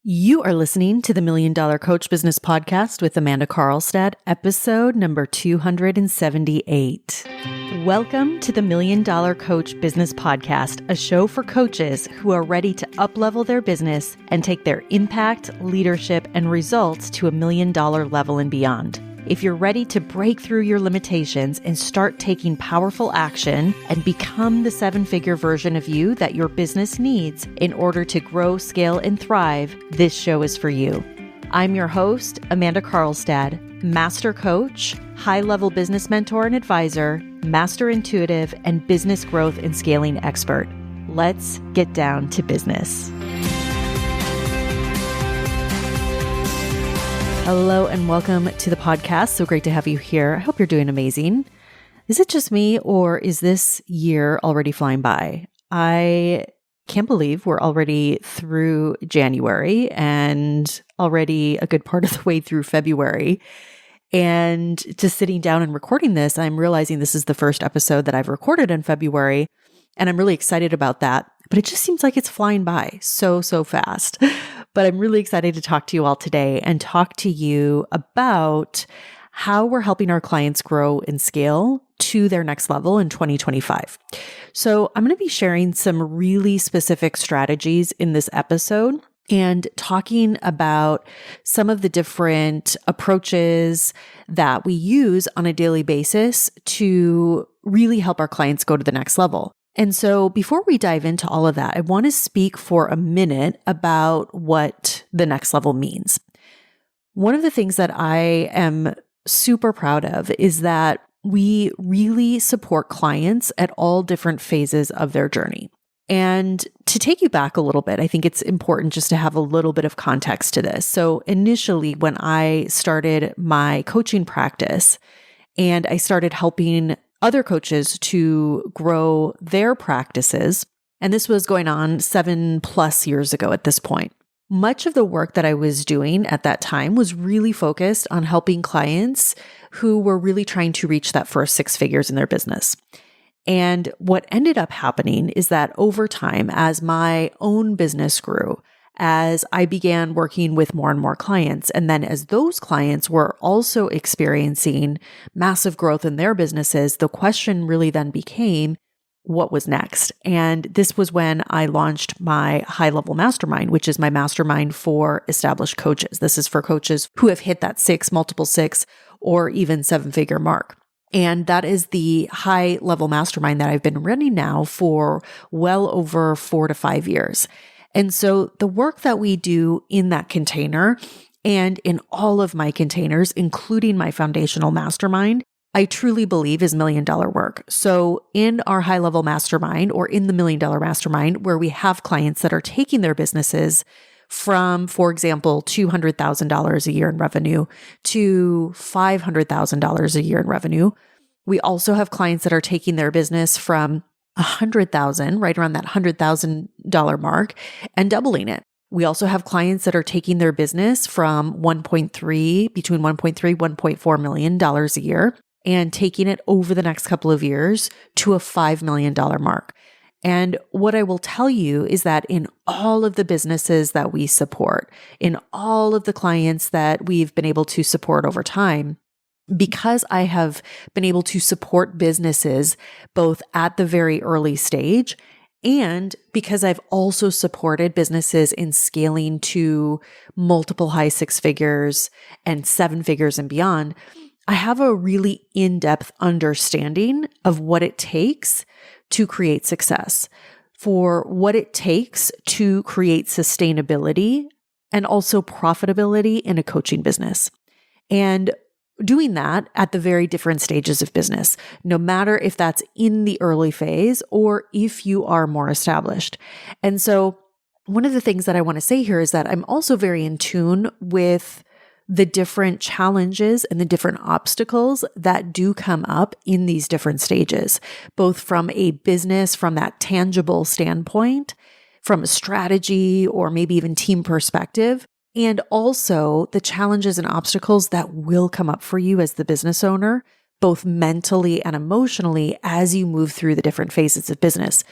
You are listening to the Million Dollar Coach Business Podcast with Amanda Karlstad, episode number 278. Welcome to the Million Dollar Coach Business Podcast, a show for coaches who are ready to up-level their business and take their impact, leadership, and results to $1 million level and beyond. If you're ready to break through your limitations and start taking powerful action and become the seven-figure version of you that your business needs in order to grow, scale, and thrive, this show is for you. I'm your host, Amanda Karlstad, master coach, high-level business mentor and advisor, master intuitive, and business growth and scaling expert. Let's get down to business. Hello and welcome to the podcast. So great to have you here. I hope you're doing amazing. Is it just me or is this year already flying by? I can't believe we're already through January and already a good part of the way through February. And just sitting down and recording this, I'm realizing this is the first episode that I've recorded in February, and I'm really excited about that. But it just seems like it's flying by so fast. But I'm really excited to talk to you all today and talk to you about how we're helping our clients grow and scale to their next level in 2025. So I'm going to be sharing some really specific strategies in this episode and talking about some of the different approaches that we use on a daily basis to really help our clients go to the next level. And so before we dive into all of that, I want to speak for a minute about what the next level means. One of the things that I am super proud of is that we really support clients at all different phases of their journey. And to take you back a little bit, I think it's important just to have a little bit of context to this. So initially, when I started my coaching practice and I started helping other coaches to grow their practices, and this was going on 7+ years ago at this point. Much of the work that I was doing at that time was really focused on helping clients who were really trying to reach that first 6 figures in their business. And what ended up happening is that over time, as my own business grew, as I began working with more and more clients, and then as those clients were also experiencing massive growth in their businesses, the question really then became, what was next? And this was when I launched my high-level mastermind, which is my mastermind for established coaches. This is for coaches who have hit that 6, multiple 6, or even 7-figure mark. And that is the high-level mastermind that I've been running now for well over 4 to 5 years. And so the work that we do in that container and in all of my containers, including my foundational mastermind, I truly believe is $1 million work. So in our high-level mastermind or in the $1 million mastermind, where we have clients that are taking their businesses from, for example, $200,000 a year in revenue to $500,000 a year in revenue, we also have clients that are taking their business from $100,000, right around that $100,000 mark, and doubling it. We also have clients that are taking their business from between $1.3, $1.4 million a year and taking it over the next couple of years to a $5 million mark. And what I will tell you is that in all of the businesses that we support, in all of the clients that we've been able to support over time, because I have been able to support businesses both at the very early stage and because I've also supported businesses in scaling to multiple high 6 figures and 7 figures and beyond, I have a really in-depth understanding of what it takes to create success, for what it takes to create sustainability and also profitability in a coaching business. And doing that at the very different stages of business, no matter if that's in the early phase or if you are more established. And so one of the things that I want to say here is that I'm also very in tune with the different challenges and the different obstacles that do come up in these different stages, both from a business, from that tangible standpoint, from a strategy or maybe even team perspective, and also the challenges and obstacles that will come up for you as the business owner, both mentally and emotionally as you move through the different phases of business.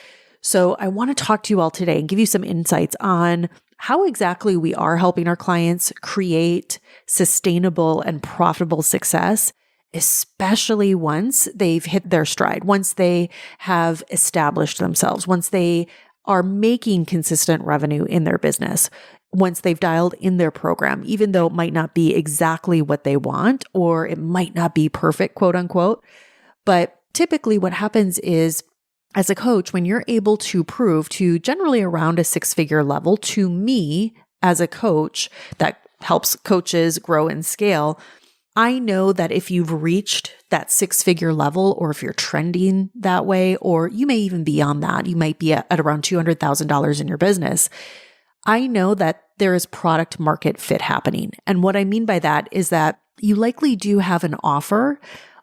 So I want to talk to you all today and give you some insights on how exactly we are helping our clients create sustainable and profitable success, especially once they've hit their stride, once they have established themselves, once they are making consistent revenue in their business, once they've dialed in their program, even though it might not be exactly what they want, or it might not be perfect, quote unquote. But typically what happens is, as a coach, when you're able to prove to generally around a 6-figure level to me as a coach that helps coaches grow and scale, I know that if you've reached that 6-figure level, or if you're trending that way, or you may even be on that, you might be at around $200,000 in your business. I know that there is product market fit happening. And what I mean by that is that you likely do have an offer,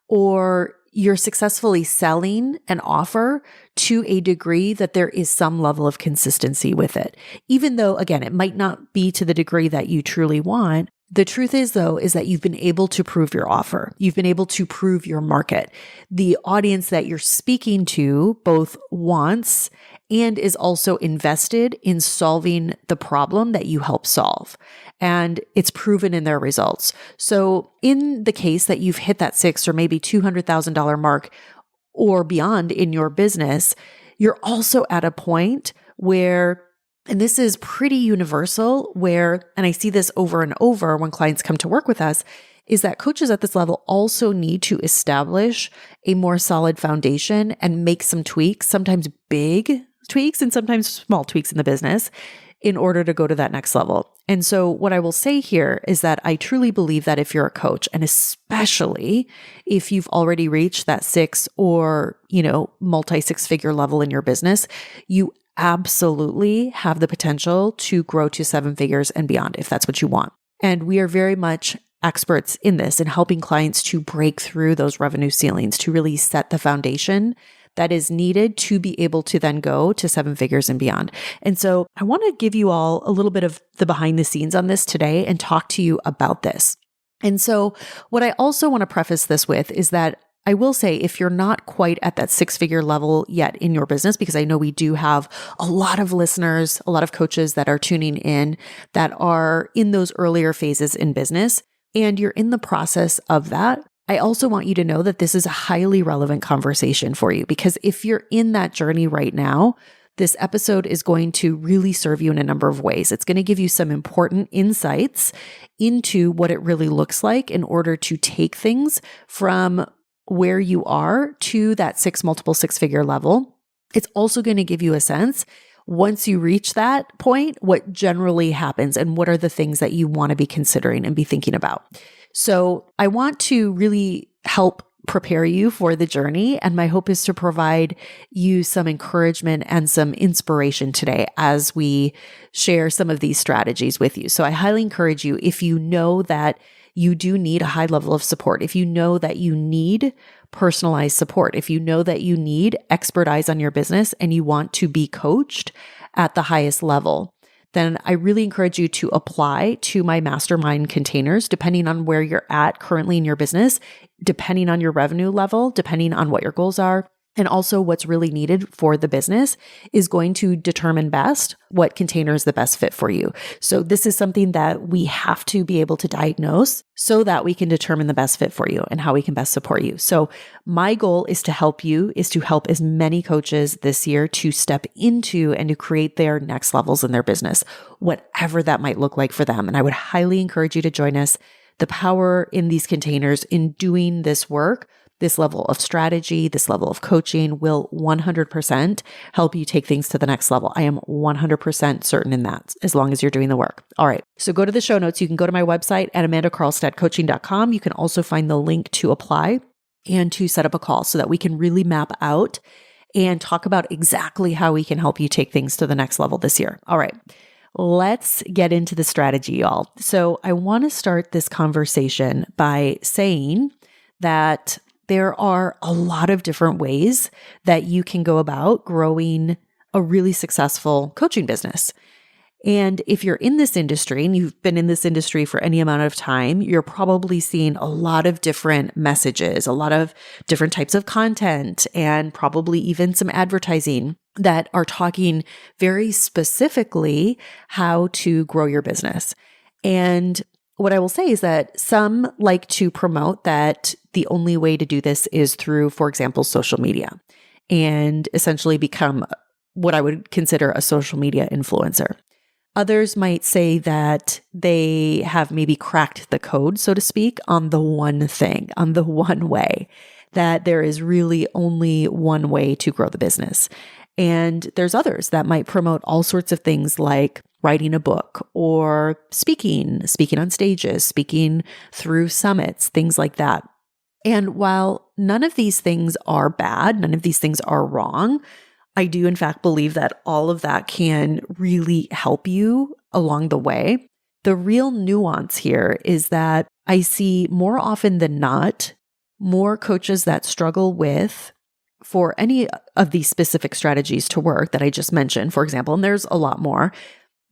or you're successfully selling an offer to a degree that there is some level of consistency with it. Even though, again, it might not be to the degree that you truly want. The truth is, though, is that you've been able to prove your offer. You've been able to prove your market. The audience that you're speaking to both wants and is also invested in solving the problem that you help solve. And it's proven in their results. So in the case that you've hit that $600,000 or maybe $200,000 mark or beyond in your business, you're also at a point where, and this is pretty universal, where, and I see this over and over when clients come to work with us, is that coaches at this level also need to establish a more solid foundation and make some tweaks, sometimes big tweaks and sometimes small tweaks in the business, in order to go to that next level. And so what I will say here is that I truly believe that if you're a coach, and especially if you've already reached that 6 or, multi 6-figure level in your business, you absolutely have the potential to grow to 7 figures and beyond if that's what you want. And we are very much experts in this, in helping clients to break through those revenue ceilings, to really set the foundation that is needed to be able to then go to 7 figures and beyond. And so I want to give you all a little bit of the behind the scenes on this today and talk to you about this. And so what I also want to preface this with is that I will say, if you're not quite at that 6-figure level yet in your business, because I know we do have a lot of listeners, a lot of coaches that are tuning in that are in those earlier phases in business, and you're in the process of that, I also want you to know that this is a highly relevant conversation for you, because if you're in that journey right now, this episode is going to really serve you in a number of ways. It's going to give you some important insights into what it really looks like in order to take things from where you are to that multiple 6-figure level. It's also going to give you a sense, once you reach that point, what generally happens and what are the things that you want to be considering and be thinking about. So I want to really help prepare you for the journey. And my hope is to provide you some encouragement and some inspiration today as we share some of these strategies with you. So I highly encourage you, if you know that you do need a high level of support, if you know that you need personalized support, if you know that you need expert eyes on your business and you want to be coached at the highest level, then I really encourage you to apply to my mastermind containers, depending on where you're at currently in your business, depending on your revenue level, depending on what your goals are, and also what's really needed for the business is going to determine best what container is the best fit for you. So this is something that we have to be able to diagnose so that we can determine the best fit for you and how we can best support you. So my goal is to help as many coaches this year to step into and to create their next levels in their business, whatever that might look like for them. And I would highly encourage you to join us. The power in these containers in doing this work, this level of strategy, this level of coaching will 100% help you take things to the next level. I am 100% certain in that, as long as you're doing the work. All right. So go to the show notes. You can go to my website at amandakarlstadcoaching.com. You can also find the link to apply and to set up a call so that we can really map out and talk about exactly how we can help you take things to the next level this year. All right. Let's get into the strategy, y'all. So I want to start this conversation by saying that there are a lot of different ways that you can go about growing a really successful coaching business. And if you're in this industry and you've been in this industry for any amount of time, you're probably seeing a lot of different messages, a lot of different types of content, and probably even some advertising that are talking very specifically how to grow your business. And what I will say is that some like to promote that the only way to do this is through, for example, social media, and essentially become what I would consider a social media influencer. Others might say that they have maybe cracked the code, so to speak, on the one thing, on the one way, that there is really only one way to grow the business. And there's others that might promote all sorts of things like writing a book or speaking on stages, speaking through summits, things like that. And while none of these things are bad, none of these things are wrong, I do in fact believe that all of that can really help you along the way. The real nuance here is that I see more often than not, more coaches that struggle with, for any of these specific strategies to work that I just mentioned, for example, and there's a lot more.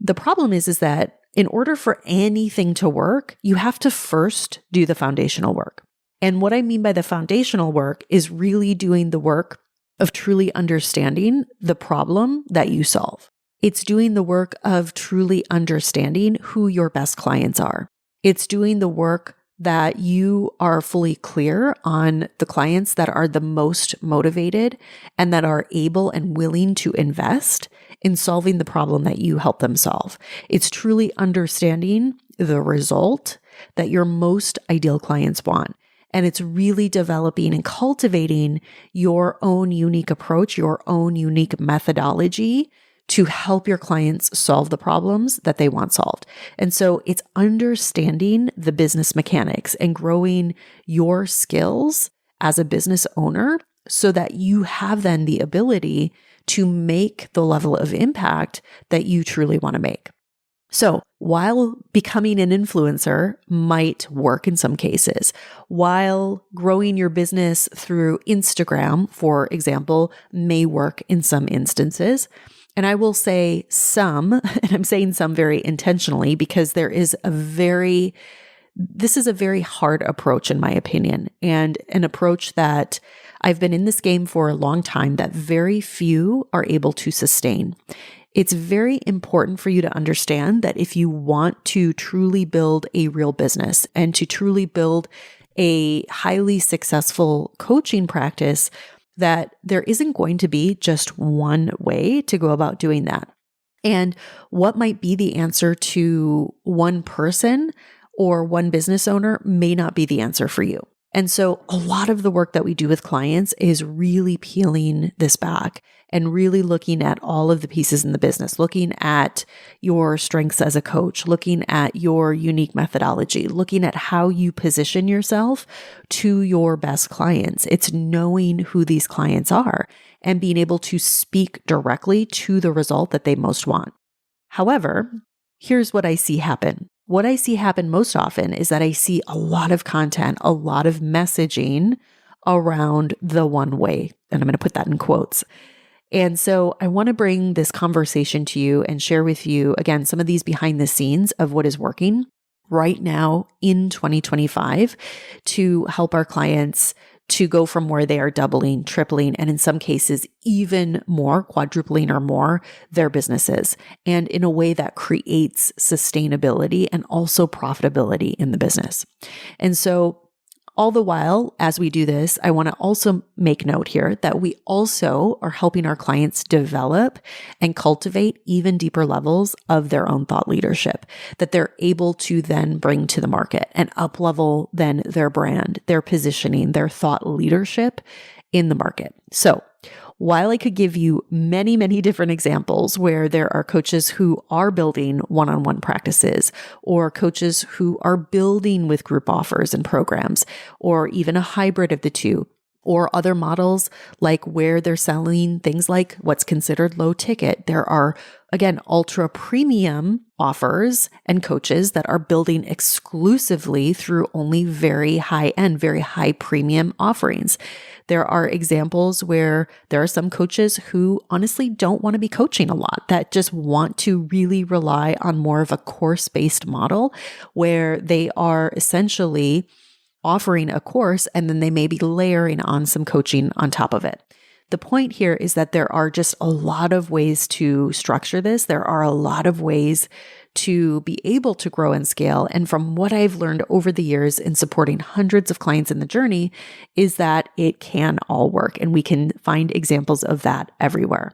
The problem is that in order for anything to work, you have to first do the foundational work. And what I mean by the foundational work is really doing the work of truly understanding the problem that you solve. It's doing the work of truly understanding who your best clients are. It's doing the work that you are fully clear on the clients that are the most motivated and that are able and willing to invest in solving the problem that you help them solve. It's truly understanding the result that your most ideal clients want. And it's really developing and cultivating your own unique approach, your own unique methodology to help your clients solve the problems that they want solved. And so it's understanding the business mechanics and growing your skills as a business owner so that you have then the ability to make the level of impact that you truly want to make. So while becoming an influencer might work in some cases, while growing your business through Instagram, for example, may work in some instances, and I will say some, and I'm saying some very intentionally because this is a very hard approach in my opinion, and an approach that I've been in this game for a long time that very few are able to sustain. It's very important for you to understand that if you want to truly build a real business and to truly build a highly successful coaching practice, that there isn't going to be just one way to go about doing that. And what might be the answer to one person or one business owner may not be the answer for you. And so a lot of the work that we do with clients is really peeling this back and really looking at all of the pieces in the business, looking at your strengths as a coach, looking at your unique methodology, looking at how you position yourself to your best clients. It's knowing who these clients are and being able to speak directly to the result that they most want. However, here's what I see happen. What I see happen most often is that I see a lot of content, a lot of messaging around the one way. And I'm going to put that in quotes. And so I want to bring this conversation to you and share with you, again, some of these behind the scenes of what is working right now in 2025 to help our clients to go from where they are doubling, tripling, and in some cases, even more, quadrupling or more their businesses, and in a way that creates sustainability and also profitability in the business. And so all the while, as we do this, I want to also make note here that we also are helping our clients develop and cultivate even deeper levels of their own thought leadership that they're able to then bring to the market and up-level then their brand, their positioning, their thought leadership in the market. So while I could give you many, many different examples where there are coaches who are building one-on-one practices or coaches who are building with group offers and programs or even a hybrid of the two, or other models like where they're selling things like what's considered low ticket. There are, again, ultra premium offers and coaches that are building exclusively through only very high end, very high premium offerings. There are examples where there are some coaches who honestly don't want to be coaching a lot, that just want to really rely on more of a course-based model where they are essentially offering a course and then they may be layering on some coaching on top of it. The point here is that there are just a lot of ways to structure this. There are a lot of ways to be able to grow and scale. And from what I've learned over the years in supporting hundreds of clients in the journey is that it can all work, and we can find examples of that everywhere.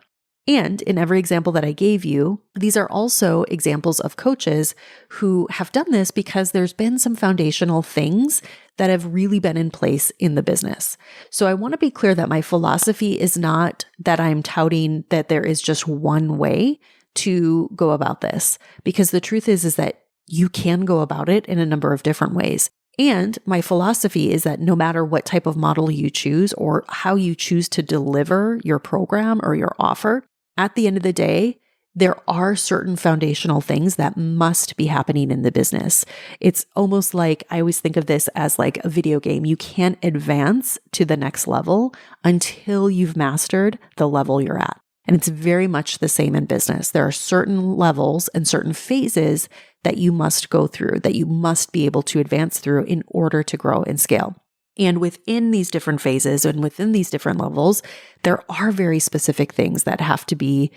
And in every example that I gave you, these are also examples of coaches who have done this because there's been some foundational things that have really been in place in the business. So I want to be clear that my philosophy is not that I'm touting that there is just one way to go about this, because the truth is that you can go about it in a number of different ways. And my philosophy is that no matter what type of model you choose or how you choose to deliver your program or your offer, at the end of the day, there are certain foundational things that must be happening in the business. It's almost like, I always think of this as like a video game. You can't advance to the next level until you've mastered the level you're at. And it's very much the same in business. There are certain levels and certain phases that you must go through, that you must be able to advance through in order to grow and scale. And within these different phases and within these different levels, there are very specific things that have to be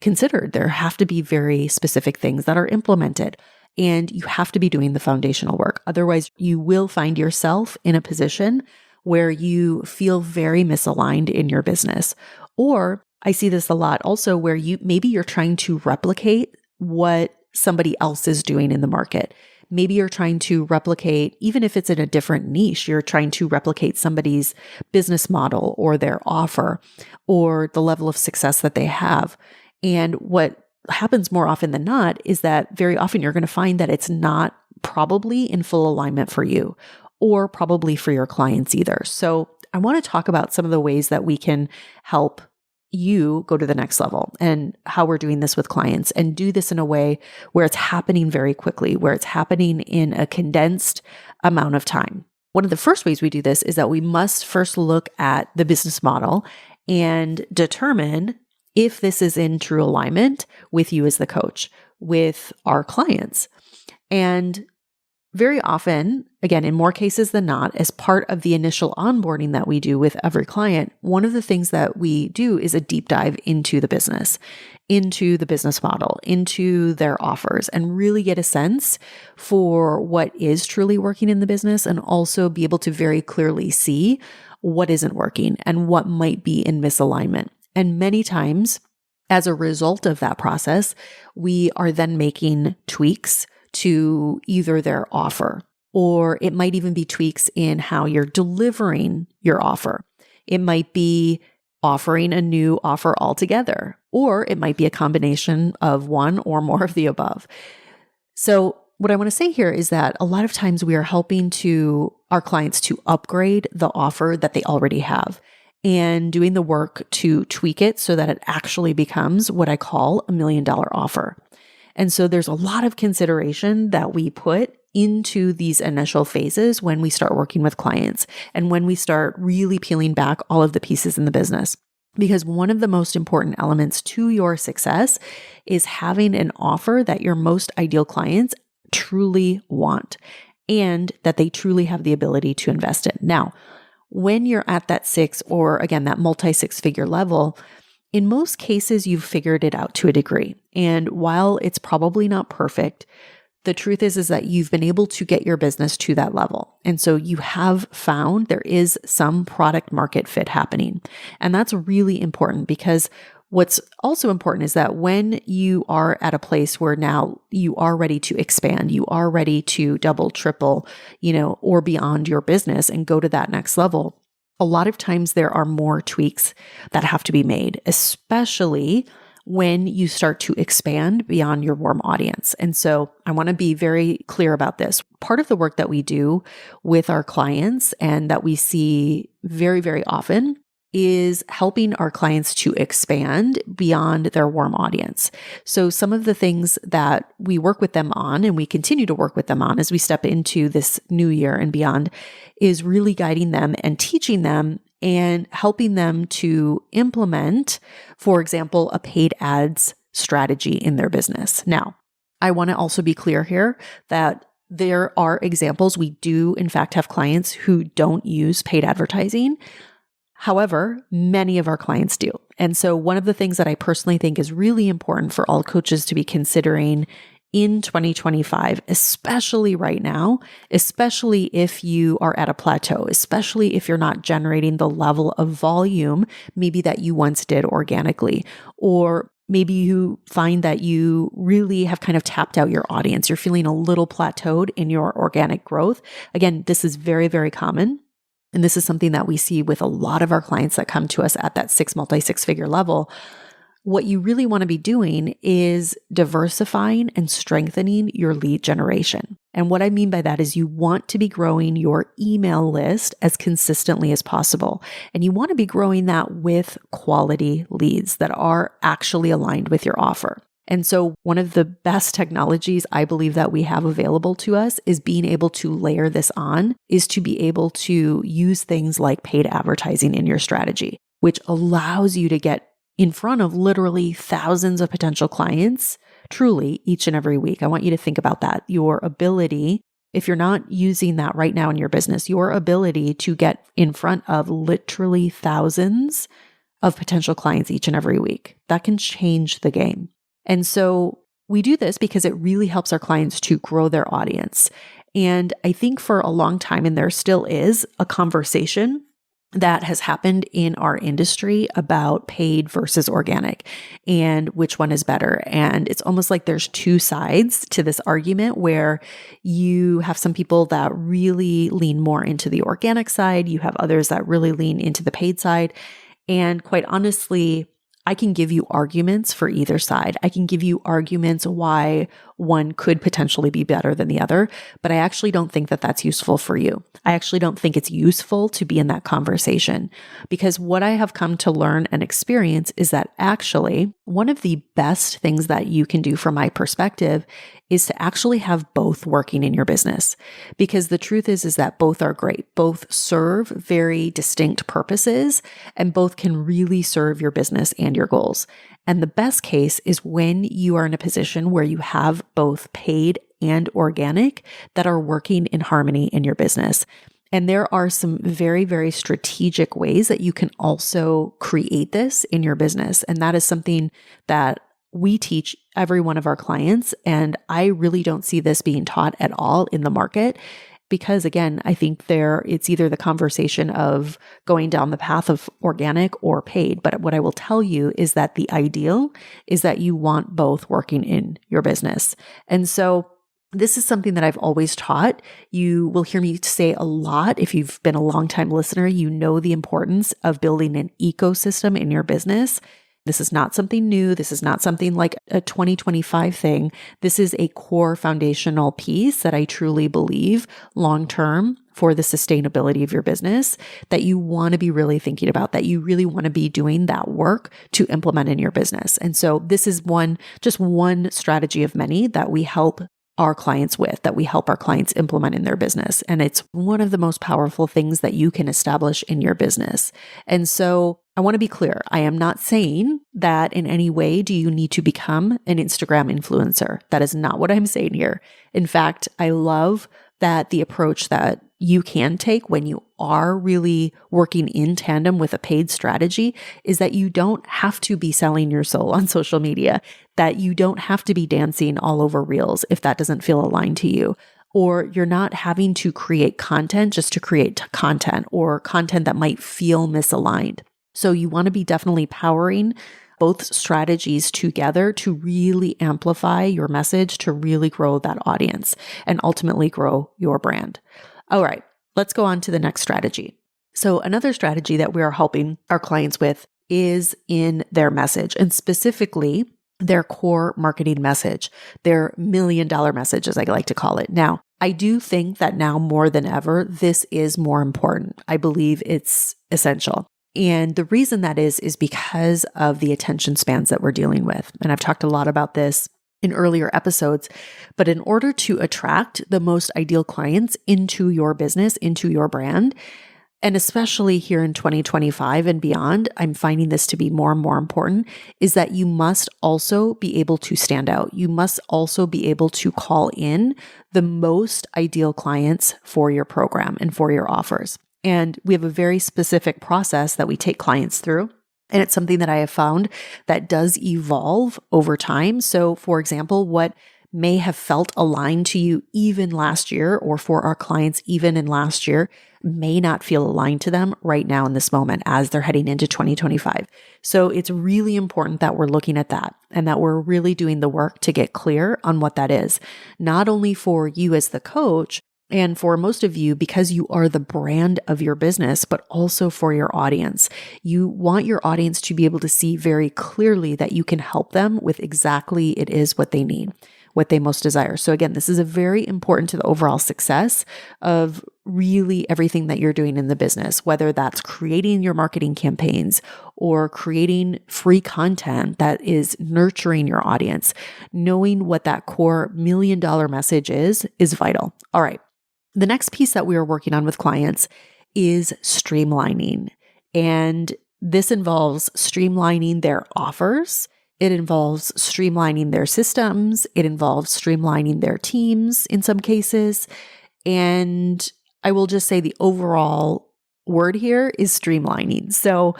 considered. There have to be very specific things that are implemented. And you have to be doing the foundational work. Otherwise, you will find yourself in a position where you feel very misaligned in your business. Or I see this a lot also where maybe you're trying to replicate what somebody else is doing in the market. Maybe you're trying to replicate, even if it's in a different niche, you're trying to replicate somebody's business model or their offer or the level of success that they have. And what happens more often than not is that very often you're going to find that it's not probably in full alignment for you or probably for your clients either. So I want to talk about some of the ways that we can help you go to the next level and how we're doing this with clients, and do this in a way where it's happening very quickly, where it's happening in a condensed amount of time. One of the first ways we do this is that we must first look at the business model and determine if this is in true alignment with you as the coach, with our clients. And very often, again, in more cases than not, as part of the initial onboarding that we do with every client, one of the things that we do is a deep dive into the business model, into their offers, and really get a sense for what is truly working in the business, and also be able to very clearly see what isn't working and what might be in misalignment. And many times, as a result of that process, we are then making tweaks to either their offer, or it might even be tweaks in how you're delivering your offer. It might be offering a new offer altogether, or it might be a combination of one or more of the above. So what I want to say here is that a lot of times we are helping our clients to upgrade the offer that they already have, and doing the work to tweak it so that it actually becomes what I call $1 million offer. And so there's a lot of consideration that we put into these initial phases when we start working with clients and when we start really peeling back all of the pieces in the business. Because one of the most important elements to your success is having an offer that your most ideal clients truly want and that they truly have the ability to invest in. Now, when you're at that that multi-six-figure level, in most cases, you've figured it out to a degree. And while it's probably not perfect, the truth is that you've been able to get your business to that level. And so you have found there is some product market fit happening. And that's really important, because what's also important is that when you are at a place where now you are ready to expand, you are ready to double, triple, or beyond your business and go to that next level, a lot of times there are more tweaks that have to be made, especially when you start to expand beyond your warm audience. And so I want to be very clear about this. Part of the work that we do with our clients and that we see very, very often is helping our clients to expand beyond their warm audience. So some of the things that we work with them on and we continue to work with them on as we step into this new year and beyond is really guiding them and teaching them and helping them to implement, for example, a paid ads strategy in their business. Now, I want to also be clear here that there are examples. We do, in fact, have clients who don't use paid advertising. However, many of our clients do. And so one of the things that I personally think is really important for all coaches to be considering in 2025, especially right now, especially if you are at a plateau, especially if you're not generating the level of volume maybe that you once did organically, or maybe you find that you really have kind of tapped out your audience. You're feeling a little plateaued in your organic growth. Again, this is very, very common. And this is something that we see with a lot of our clients that come to us at that multi-six-figure level. What you really want to be doing is diversifying and strengthening your lead generation. And what I mean by that is you want to be growing your email list as consistently as possible. And you want to be growing that with quality leads that are actually aligned with your offer. And so one of the best technologies I believe that we have available to us is being able to layer this on, is to be able to use things like paid advertising in your strategy, which allows you to get in front of literally thousands of potential clients, truly each and every week. I want you to think about that. Your ability, if you're not using that right now in your business, your ability to get in front of literally thousands of potential clients each and every week, that can change the game. And so we do this because it really helps our clients to grow their audience. And I think for a long time, and there still is a conversation that has happened in our industry about paid versus organic and which one is better. And it's almost like there's two sides to this argument where you have some people that really lean more into the organic side. You have others that really lean into the paid side. And quite honestly, I can give you arguments for either side. I can give you arguments why one could potentially be better than the other, but I actually don't think that that's useful for you. I actually don't think it's useful to be in that conversation, because what I have come to learn and experience is that actually one of the best things that you can do from my perspective is to actually have both working in your business. Because the truth is that both are great. Both serve very distinct purposes and both can really serve your business and your goals. And the best case is when you are in a position where you have both paid and organic that are working in harmony in your business. And there are some very, very strategic ways that you can also create this in your business. And that is something that we teach every one of our clients. And I really don't see this being taught at all in the market. Because again, I think it's either the conversation of going down the path of organic or paid. But what I will tell you is that the ideal is that you want both working in your business. And so this is something that I've always taught. You will hear me say a lot. If you've been a longtime listener, you know the importance of building an ecosystem in your business. This is not something new. This is not something like a 2025 thing. This is a core foundational piece that I truly believe long-term for the sustainability of your business that you want to be really thinking about, that you really want to be doing that work to implement in your business. And so this is just one strategy of many that we help our clients with, that we help our clients implement in their business. And it's one of the most powerful things that you can establish in your business. And so I want to be clear. I am not saying that in any way do you need to become an Instagram influencer. That is not what I'm saying here. In fact, I love that the approach that you can take when you are really working in tandem with a paid strategy is that you don't have to be selling your soul on social media, that you don't have to be dancing all over reels if that doesn't feel aligned to you, or you're not having to create content just to create content or content that might feel misaligned. So you want to be definitely powering both strategies together to really amplify your message, to really grow that audience and ultimately grow your brand. All right, let's go on to the next strategy. So another strategy that we are helping our clients with is in their message, and specifically their core marketing message, their $1 million message, as I like to call it. Now, I do think that now more than ever, this is more important. I believe it's essential. And the reason that is because of the attention spans that we're dealing with. And I've talked a lot about this in earlier episodes, but in order to attract the most ideal clients into your business, into your brand, and especially here in 2025 and beyond, I'm finding this to be more and more important, is that you must also be able to stand out. You must also be able to call in the most ideal clients for your program and for your offers. And we have a very specific process that we take clients through. And it's something that I have found that does evolve over time. So for example, what may have felt aligned to you even last year, or for our clients even in last year, may not feel aligned to them right now in this moment as they're heading into 2025. So it's really important that we're looking at that and that we're really doing the work to get clear on what that is, not only for you as the coach, and for most of you, because you are the brand of your business, but also for your audience. You want your audience to be able to see very clearly that you can help them with exactly it is what they need, what they most desire. So again, this is a very important to the overall success of really everything that you're doing in the business, whether that's creating your marketing campaigns or creating free content that is nurturing your audience. Knowing what that core $1 million message is vital. All right. The next piece that we are working on with clients is streamlining. And this involves streamlining their offers. It involves streamlining their systems. It involves streamlining their teams in some cases. And I will just say the overall word here is streamlining. So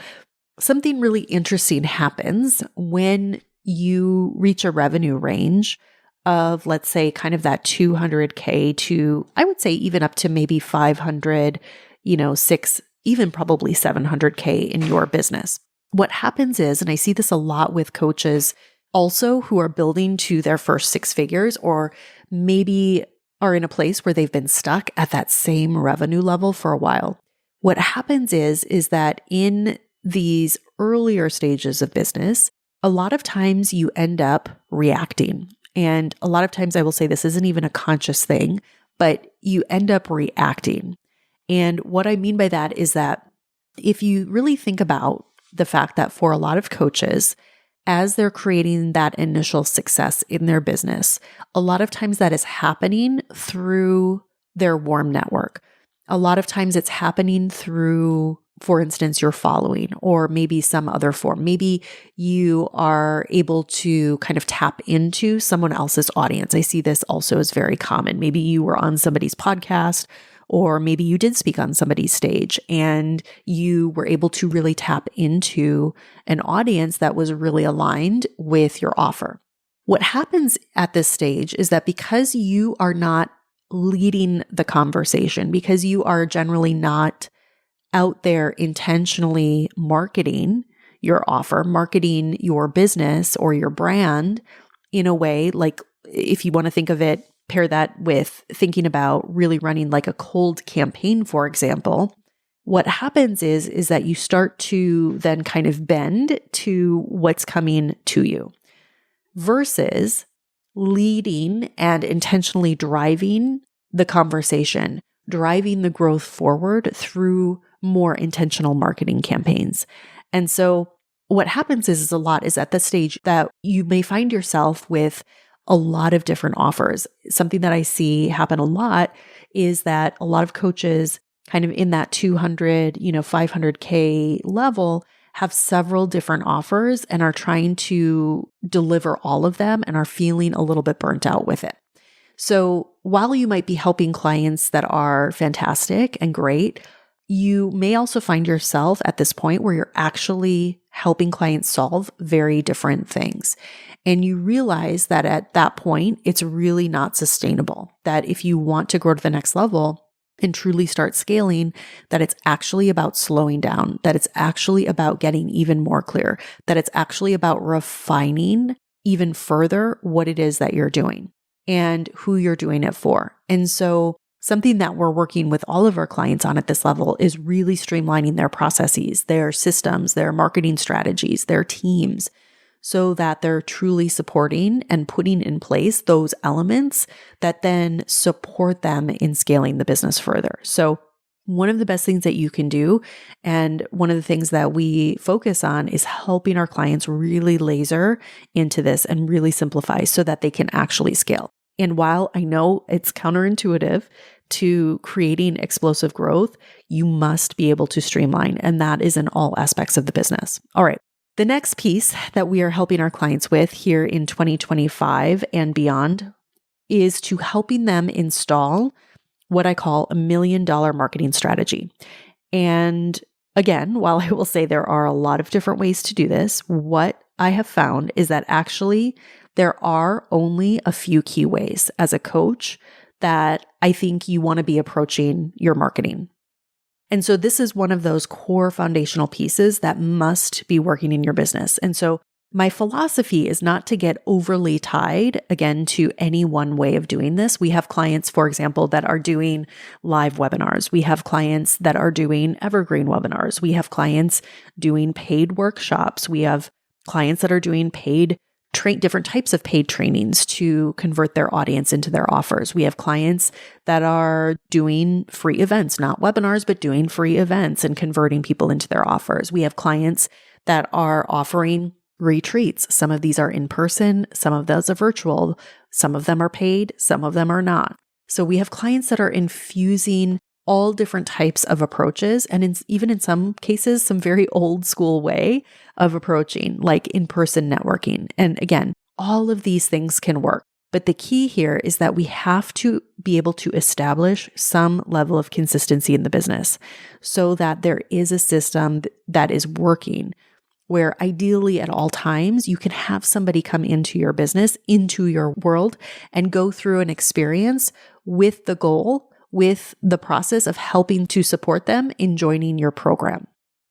something really interesting happens when you reach a revenue range of, let's say, kind of that 200K to, I would say, even up to maybe 500, six, even probably 700K in your business. What happens is, and I see this a lot with coaches also who are building to their first 6 figures, or maybe are in a place where they've been stuck at that same revenue level for a while. What happens is that in these earlier stages of business, a lot of times you end up reacting. And a lot of times I will say this isn't even a conscious thing, but you end up reacting. And what I mean by that is that if you really think about the fact that for a lot of coaches, as they're creating that initial success in their business, a lot of times that is happening through their warm network. A lot of times it's happening through, for instance, your following, or maybe some other form. Maybe you are able to kind of tap into someone else's audience. I see this also as very common. Maybe you were on somebody's podcast, or maybe you did speak on somebody's stage and you were able to really tap into an audience that was really aligned with your offer. What happens at this stage is that because you are not leading the conversation, because you are generally not out there intentionally marketing your offer, marketing your business or your brand in a way, like if you want to think of it, pair that with thinking about really running like a cold campaign, for example. What happens is that you start to then kind of bend to what's coming to you versus leading and intentionally driving the conversation, driving the growth forward through more intentional marketing campaigns. And so what happens is at the stage that you may find yourself with a lot of different offers. Something that I see happen a lot is that a lot of coaches kind of in that 200, 500K level have several different offers and are trying to deliver all of them and are feeling a little bit burnt out with it. So while you might be helping clients that are fantastic and great, you may also find yourself at this point where you're actually helping clients solve very different things. And you realize that at that point, it's really not sustainable. That if you want to grow to the next level and truly start scaling, that it's actually about slowing down, that it's actually about getting even more clear, that it's actually about refining even further what it is that you're doing and who you're doing it for. And so something that we're working with all of our clients on at this level is really streamlining their processes, their systems, their marketing strategies, their teams, so that they're truly supporting and putting in place those elements that then support them in scaling the business further. So one of the best things that you can do, and one of the things that we focus on, is helping our clients really laser into this and really simplify so that they can actually scale. And while I know it's counterintuitive to creating explosive growth, you must be able to streamline, and that is in all aspects of the business. All right. The next piece that we are helping our clients with here in 2025 and beyond is to helping them install what I call $1 million marketing strategy. And again, while I will say there are a lot of different ways to do this, what I have found is that actually there are only a few key ways as a coach that I think you want to be approaching your marketing. And so this is one of those core foundational pieces that must be working in your business. And so my philosophy is not to get overly tied, again, to any one way of doing this. We have clients, for example, that are doing live webinars. We have clients that are doing evergreen webinars. We have clients doing paid workshops. We have clients that are doing different types of paid trainings to convert their audience into their offers. We have clients that are doing free events, not webinars, but doing free events and converting people into their offers. We have clients that are offering retreats. Some of these are in person, some of those are virtual, some of them are paid, some of them are not. So we have clients that are infusing all different types of approaches, and even in some cases, some very old school way of approaching, like in-person networking. And again, all of these things can work. But the key here is that we have to be able to establish some level of consistency in the business so that there is a system that is working, where ideally at all times, you can have somebody come into your business, into your world, and go through an experience with the goal, with the process of helping to support them in joining your program.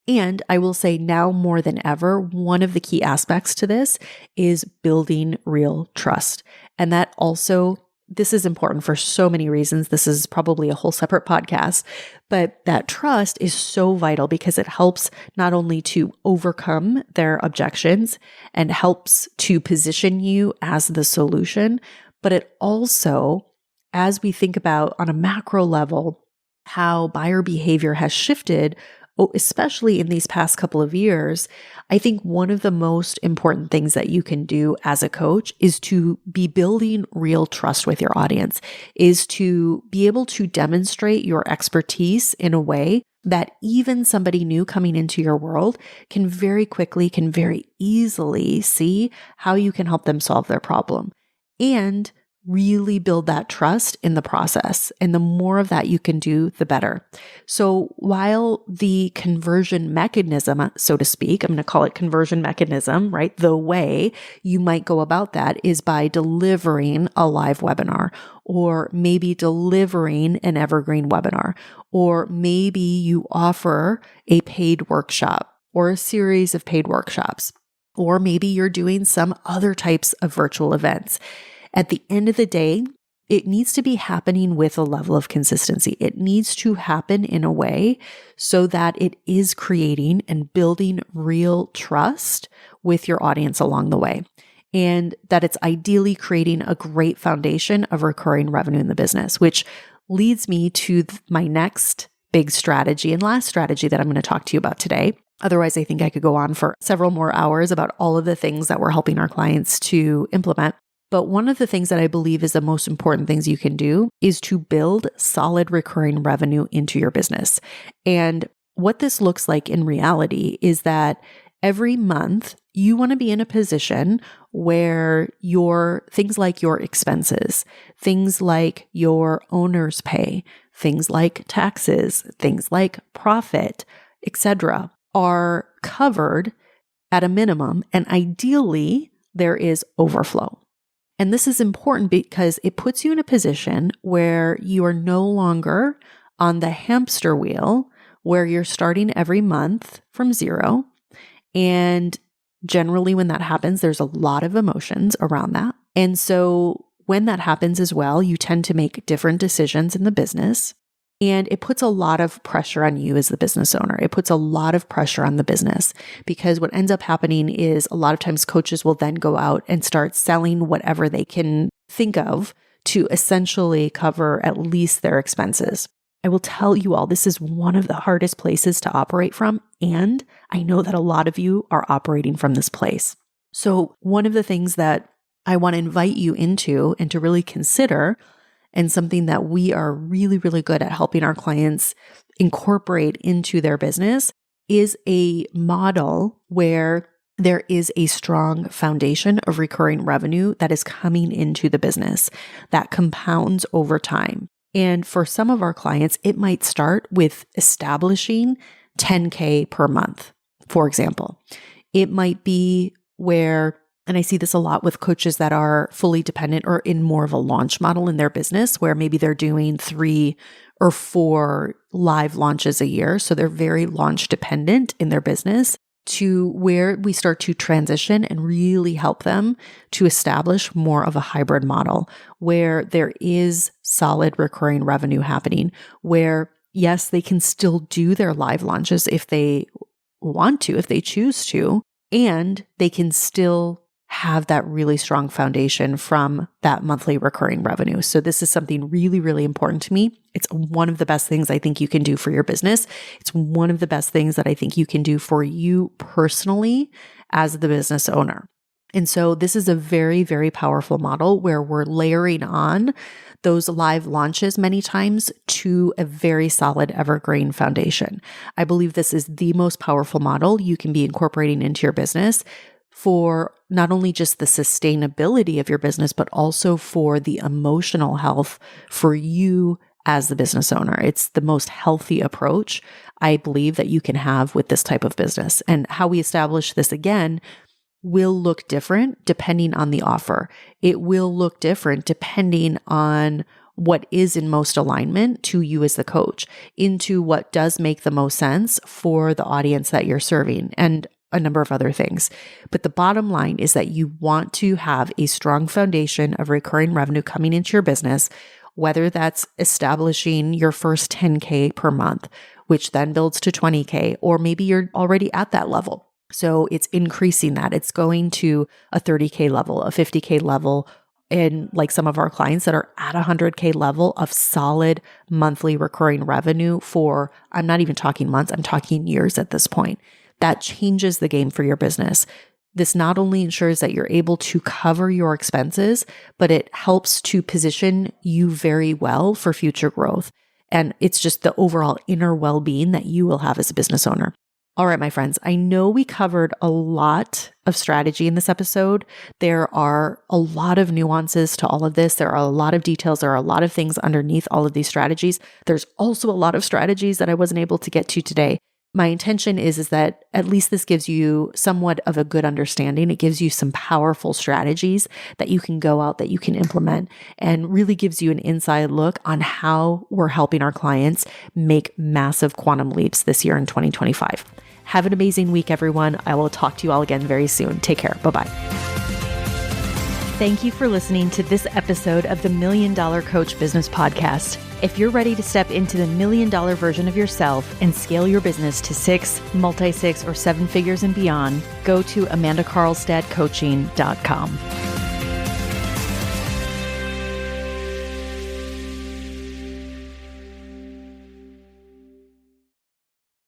And I will say now more than ever, one of the key aspects to this is building real trust. And that also, this is important for so many reasons. This is probably a whole separate podcast, but that trust is so vital because it helps not only to overcome their objections and helps to position you as the solution, but it also, as we think about on a macro level, how buyer behavior has shifted, especially in these past couple of years, I think one of the most important things that you can do as a coach is to be building real trust with your audience, is to be able to demonstrate your expertise in a way that even somebody new coming into your world can very easily see how you can help them solve their problem. And really build that trust in the process. And the more of that you can do, the better. So while the conversion mechanism, so to speak, I'm going to call it conversion mechanism, right? The way you might go about that is by delivering a live webinar, or maybe delivering an evergreen webinar, or maybe you offer a paid workshop or a series of paid workshops, or maybe you're doing some other types of virtual events. At the end of the day, it needs to be happening with a level of consistency. It needs to happen in a way so that it is creating and building real trust with your audience along the way, and that it's ideally creating a great foundation of recurring revenue in the business, which leads me to my next big strategy and last strategy that I'm going to talk to you about today. Otherwise, I think I could go on for several more hours about all of the things that we're helping our clients to implement. But one of the things that I believe is the most important things you can do is to build solid recurring revenue into your business. And what this looks like in reality is that every month you want to be in a position where your things like your expenses, things like your owner's pay, things like taxes, things like profit, etc., are covered at a minimum, and ideally there is overflow. And this is important because it puts you in a position where you are no longer on the hamster wheel, where you're starting every month from zero. And generally when that happens, there's a lot of emotions around that. And so when that happens as well, you tend to make different decisions in the business. And it puts a lot of pressure on you as the business owner. It puts a lot of pressure on the business because what ends up happening is a lot of times coaches will then go out and start selling whatever they can think of to essentially cover at least their expenses. I will tell you all, this is one of the hardest places to operate from. And I know that a lot of you are operating from this place. So one of the things that I want to invite you into and to really consider, and something that we are really, really good at helping our clients incorporate into their business, is a model where there is a strong foundation of recurring revenue that is coming into the business that compounds over time. And for some of our clients, it might start with establishing $10K per month, for example. It might be where, and I see this a lot with coaches that are fully dependent or in more of a launch model in their business, where maybe they're doing 3 or 4 live launches a year. So they're very launch dependent in their business, to where we start to transition and really help them to establish more of a hybrid model where there is solid recurring revenue happening, where yes, they can still do their live launches if they want to, if they choose to, and they can still have that really strong foundation from that monthly recurring revenue. So this is something really, really important to me. It's one of the best things I think you can do for your business. It's one of the best things that I think you can do for you personally as the business owner. And so this is a very, very powerful model where we're layering on those live launches many times to a very solid evergreen foundation. I believe this is the most powerful model you can be incorporating into your business for not only just the sustainability of your business, but also for the emotional health for you as the business owner. It's the most healthy approach I believe that you can have with this type of business. And how we establish this again will look different depending on the offer. It will look different depending on what is in most alignment to you as the coach, into what does make the most sense for the audience that you're serving, and a number of other things. But the bottom line is that you want to have a strong foundation of recurring revenue coming into your business, whether that's establishing your first 10K per month, which then builds to 20K, or maybe you're already at that level. So it's increasing that. It's going to a 30K level, a 50K level, and like some of our clients that are at a 100K level of solid monthly recurring revenue for, I'm not even talking months, I'm talking years at this point. That changes the game for your business. This not only ensures that you're able to cover your expenses, but it helps to position you very well for future growth. And it's just the overall inner well-being that you will have as a business owner. All right, my friends, I know we covered a lot of strategy in this episode. There are a lot of nuances to all of this. There are a lot of details. There are a lot of things underneath all of these strategies. There's also a lot of strategies that I wasn't able to get to today. My intention is that at least this gives you somewhat of a good understanding. It gives you some powerful strategies that you can go out, that you can implement, and really gives you an inside look on how we're helping our clients make massive quantum leaps this year in 2025. Have an amazing week, everyone. I will talk to you all again very soon. Take care. Bye-bye. Thank you for listening to this episode of the $1 Million Coach Business Podcast. If you're ready to step into the $1 million version of yourself and scale your business to 6, multi-6, or 7 figures and beyond, go to amandakarlstadcoaching.com.